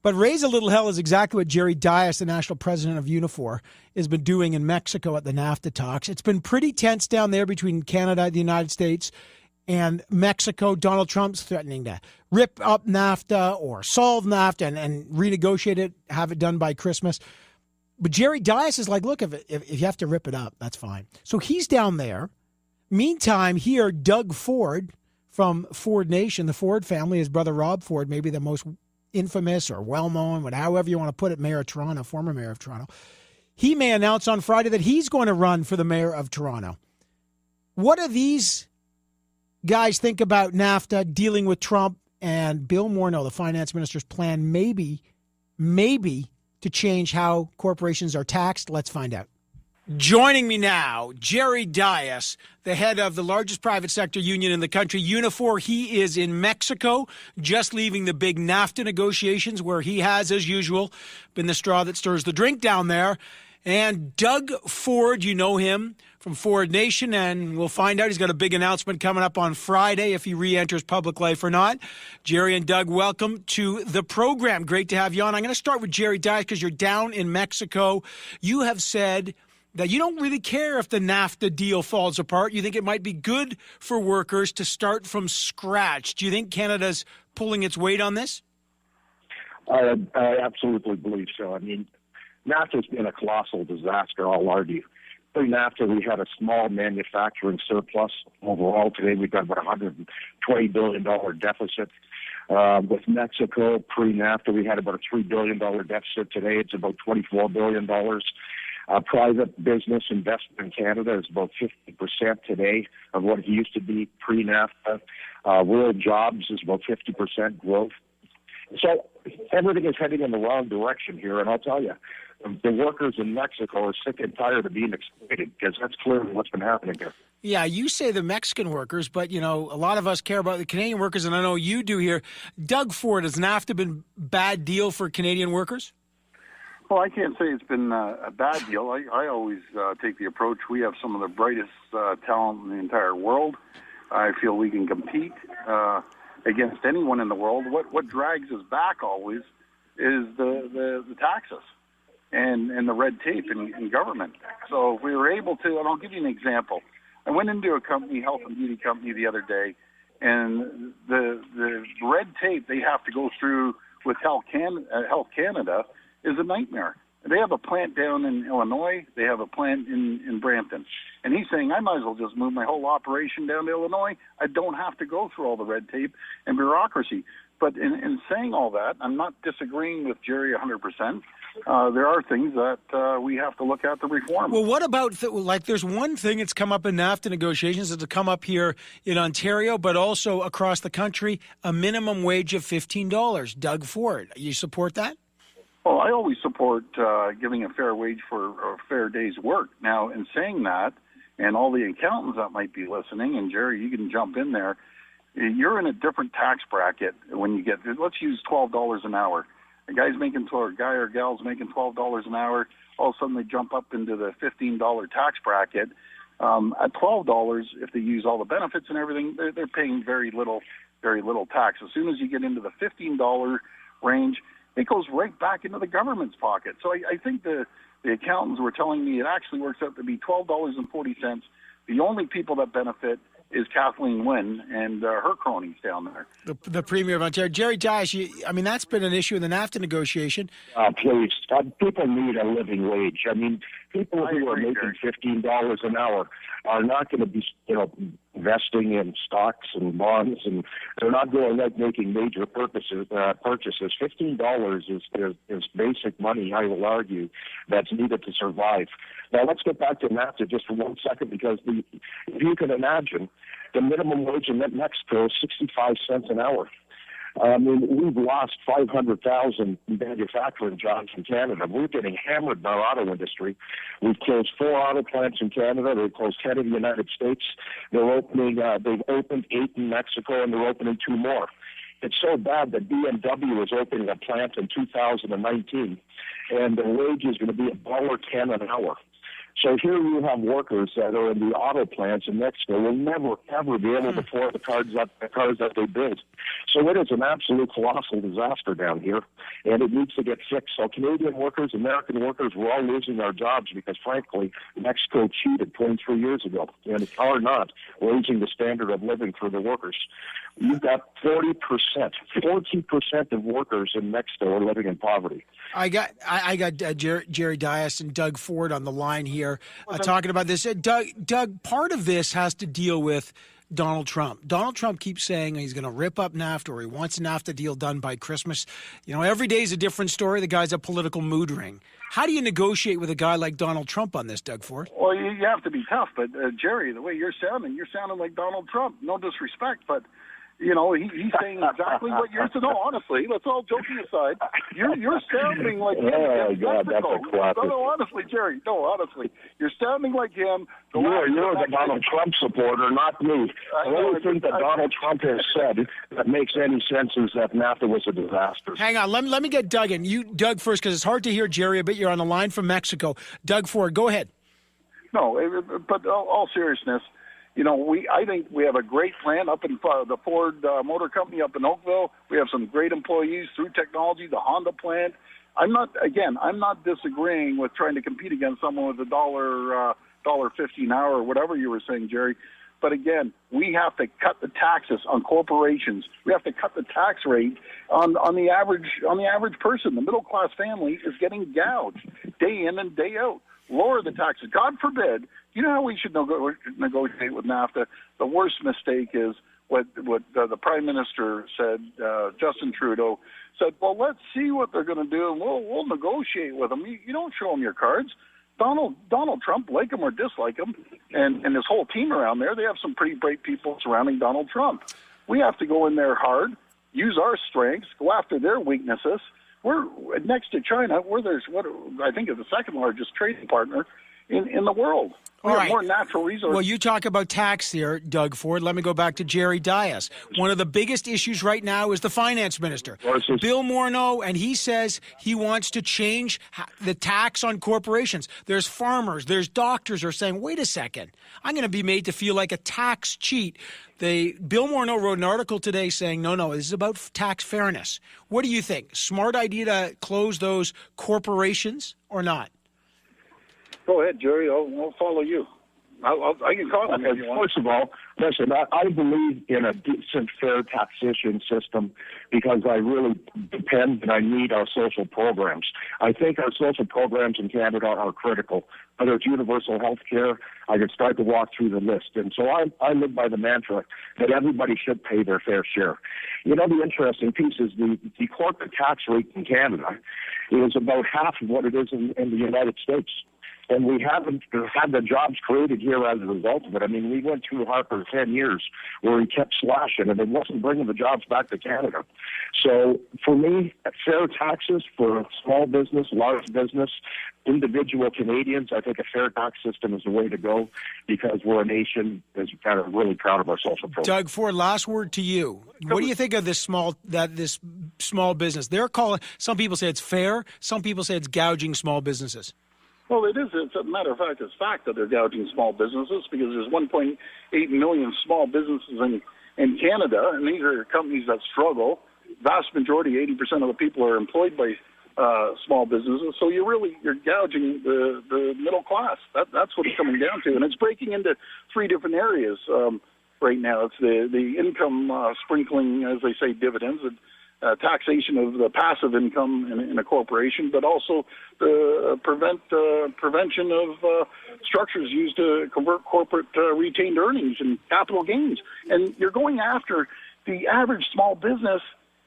But raise a little hell is exactly what Jerry Dias, the national president of Unifor, has been doing in Mexico at the NAFTA talks. It's been pretty tense down there between Canada, the United States, and Mexico. Donald Trump's threatening to rip up NAFTA or solve NAFTA and renegotiate it, have it done by Christmas. But Jerry Dias is like, look, if you have to rip it up, that's fine. So he's down there. Meantime, here, Doug Ford from Ford Nation, the Ford family, his brother Rob Ford, maybe the most infamous or well-known, however you want to put it, mayor of Toronto, former mayor of Toronto. He may announce on Friday that he's going to run for the mayor of Toronto. What do these guys think about NAFTA, dealing with Trump and Bill Morneau, the finance minister's plan, maybe to change how corporations are taxed? Let's find out. Joining me now, Jerry Dias, the head of the largest private sector union in the country, Unifor. He is in Mexico, just leaving the big NAFTA negotiations, where he has, as usual, been the straw that stirs the drink down there. And Doug Ford, you know him from Ford Nation, and we'll find out. He's got a big announcement coming up on Friday if he re-enters public life or not. Jerry and Doug, welcome to the program. Great to have you on. I'm going to start with Jerry Dias because you're down in Mexico. You have said that you don't really care if the NAFTA deal falls apart. You think it might be good for workers to start from scratch. Do you think Canada's pulling its weight on this? I absolutely believe so. I mean, NAFTA's been a colossal disaster, I'll argue. Pre-NAFTA, we had a small manufacturing surplus. Overall, today we've got about $120 billion deficit. With Mexico, pre-NAFTA, we had about a $3 billion deficit. Today it's about $24 billion. Private business investment in Canada is about 50% today of what it used to be pre-NAFTA. Real jobs is about 50% growth. So everything is heading in the wrong direction here, and I'll tell you, the workers in Mexico are sick and tired of being exploited, because that's clearly what's been happening here. Yeah, you say the Mexican workers, but, a lot of us care about the Canadian workers, and I know you do here. Doug Ford, has NAFTA been a bad deal for Canadian workers? Well, I can't say it's been a bad deal. I always take the approach, we have some of the brightest talent in the entire world. I feel we can compete against anyone in the world. What drags us back always is the taxes and the red tape in government. So if we were able to, and I'll give you an example. I went into a company, health and beauty company, the other day, and the red tape they have to go through with Health Canada is a nightmare. They have a plant down in Illinois. They have a plant in Brampton. And he's saying, I might as well just move my whole operation down to Illinois. I don't have to go through all the red tape and bureaucracy. But in saying all that, I'm not disagreeing with Jerry 100%. There are things that we have to look at to reform. Well, what about, there's one thing that's come up in NAFTA negotiations that's come up here in Ontario, but also across the country, a minimum wage of $15. Doug Ford, you support that? Well, I always support giving a fair wage for a fair day's work. Now, in saying that, and all the accountants that might be listening, and Jerry, you can jump in there, you're in a different tax bracket when you get, let's use $12 an hour. A guy or gal's making $12 an hour, all of a sudden they jump up into the $15 tax bracket. At $12, if they use all the benefits and everything, they're paying very little tax. As soon as you get into the $15 range, it goes right back into the government's pocket. So I think the accountants were telling me it actually works out to be $12.40. The only people that benefit is Kathleen Wynne and her cronies down there. The Premier of Ontario. Jerry Dias, that's been an issue in the NAFTA negotiation. Please, people need a living wage. People who are making $15 an hour are not going to be, investing in stocks and bonds, and they're not going out making major purchases. $15 is basic money, I will argue, that's needed to survive. Now, let's get back to NAFTA just for 1 second, because if you can imagine, the minimum wage in Mexico is 65 cents an hour. We've lost 500,000 manufacturing jobs in Canada. We're getting hammered by our auto industry. We've closed 4 auto plants in Canada. They've closed 10 in the United States. They've opened 8 in Mexico, and they're opening 2 more. It's so bad that BMW is opening a plant in 2019, and the wage is going to be $1.10 an hour. So here you have workers that are in the auto plants in Mexico will never, ever be able to afford the cars that they build. So it is an absolute colossal disaster down here, and it needs to get fixed. So Canadian workers, American workers, we're all losing our jobs because, frankly, Mexico cheated 23 years ago and are not raising the standard of living for the workers. You've got 40% of workers in Mexico are living in poverty. I got Jerry Dias and Doug Ford on the line here talking about this. Doug, part of this has to deal with Donald Trump. Donald Trump keeps saying he's going to rip up NAFTA, or he wants a NAFTA deal done by Christmas. You know, every day is a different story. The guy's a political mood ring. How do you negotiate with a guy like Donald Trump on this, Doug Ford? Well, you have to be tough. But, Jerry, the way you're sounding like Donald Trump. No disrespect, but you know, he's saying exactly what you're saying. No, honestly, let's all joking aside. You're sounding like him. Oh, God, that's a classic. No, honestly, Jerry. No, honestly. You're sounding like him. You're the Donald Trump supporter, not me. The only thing that Donald Trump has said that makes any sense is that NAFTA was a disaster. Hang on. Let me get Doug in. You, Doug, first, because it's hard to hear Jerry a bit. You're on the line from Mexico. Doug Ford, go ahead. No, but all seriousness, you know, I think we have a great plan up in the Ford Motor Company up in Oakville. We have some great employees through technology, the Honda plant. I'm not disagreeing with trying to compete against someone with $1.50 an hour or whatever you were saying, Jerry. But again, we have to cut the taxes on corporations. We have to cut the tax rate on the average person. The middle class family is getting gouged day in and day out. Lower the taxes. God forbid. You know how we should negotiate with NAFTA? The worst mistake is what the Prime Minister said, Justin Trudeau, said, well, let's see what they're going to do, and we'll negotiate with them. You don't show them your cards. Donald Trump, like him or dislike him, and his whole team around there, they have some pretty bright people surrounding Donald Trump. We have to go in there hard, use our strengths, go after their weaknesses. We're next to China. There's what I think is the second largest trading partner in the world. We have more natural resources. Well, you talk about tax here, Doug Ford. Let me go back to Jerry Dias. One of the biggest issues right now is the finance minister, Bill Morneau, and he says he wants to change the tax on corporations. There's farmers, there's doctors who are saying, wait a second, I'm going to be made to feel like a tax cheat. Bill Morneau wrote an article today saying, no, this is about tax fairness. What do you think? Smart idea to close those corporations or not? Go ahead, Jerry. I'll follow you. I can comment if you want. First of all, listen, I believe in a decent, fair taxation system because I really depend and I need our social programs. I think our social programs in Canada are critical. Whether it's universal health care, I could start to walk through the list. And so I live by the mantra that everybody should pay their fair share. You know, the interesting piece is the corporate tax rate in Canada is about half of what it is in the United States. And we haven't had the jobs created here as a result of it. I mean, we went through Harper 10 years where he kept slashing, and it wasn't bringing the jobs back to Canada. So for me, fair taxes for small business, large business, individual Canadians, I think a fair tax system is the way to go because we're a nation that's kind of really proud of our social program. Doug Ford, last word to you. What do you think of this small business? They're calling. Some people say it's fair. Some people say it's gouging small businesses. Well, it is. It's a matter of fact, it's fact that they're gouging small businesses because there's 1.8 million small businesses in Canada, and these are companies that struggle. Vast majority, 80% of the people are employed by small businesses. So you're gouging the middle class. That's what it's coming down to, and it's breaking into three different areas right now. It's the income sprinkling, as they say, dividends. Taxation of the passive income in a corporation, but also the prevention of structures used to convert corporate retained earnings and capital gains. And you're going after the average small business,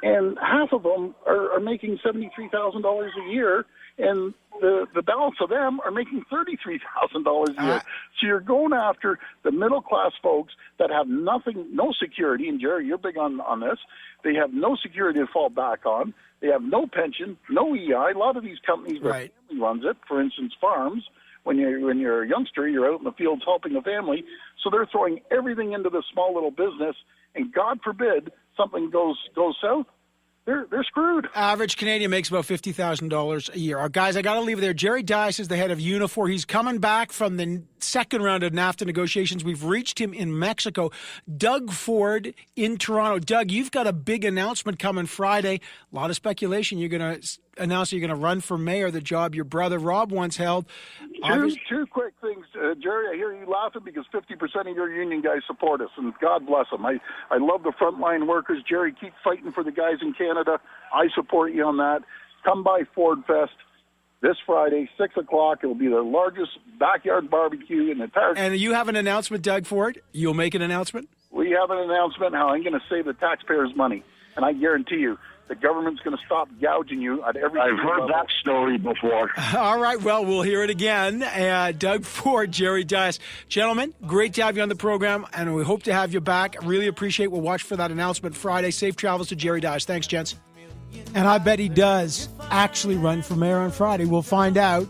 and half of them are making $73,000 a year, and the balance of them are making $33,000 a year. So you're going after the middle class folks that have nothing, no security. And Jerry, you're big on this. They have no security to fall back on. They have no pension, no EI. A lot of these companies, their family runs it. For instance, farms. When you're a youngster, you're out in the fields helping the family. So they're throwing everything into this small little business. And God forbid something goes south. they're screwed. Average Canadian makes about $50,000 a year. Guys, I got to leave it there. Jerry Dias is the head of Unifor. He's coming back from the second round of NAFTA negotiations. We've reached him in Mexico. Doug Ford in Toronto. Doug, you've got a big announcement coming Friday. A lot of speculation. You're going to announce you're going to run for mayor, the job your brother Rob once held. Two quick things, Jerry. I hear you laughing because 50% of your union guys support us, and God bless them. I love the frontline workers. Jerry, keep fighting for the guys in Canada. I support you on that. Come by Ford Fest this Friday, 6 o'clock. It will be the largest backyard barbecue in the entire... And you have an announcement, Doug Ford? You'll make an announcement? We have an announcement how I'm going to save the taxpayers' money, and I guarantee you, the government's going to stop gouging you at every... I've heard that story before. All right, well, we'll hear it again. Doug Ford, Jerry Dias. Gentlemen, great to have you on the program, and we hope to have you back. Really appreciate. We'll watch for that announcement Friday. Safe travels to Jerry Dias. Thanks, gents. And I bet he does actually run for mayor on Friday. We'll find out.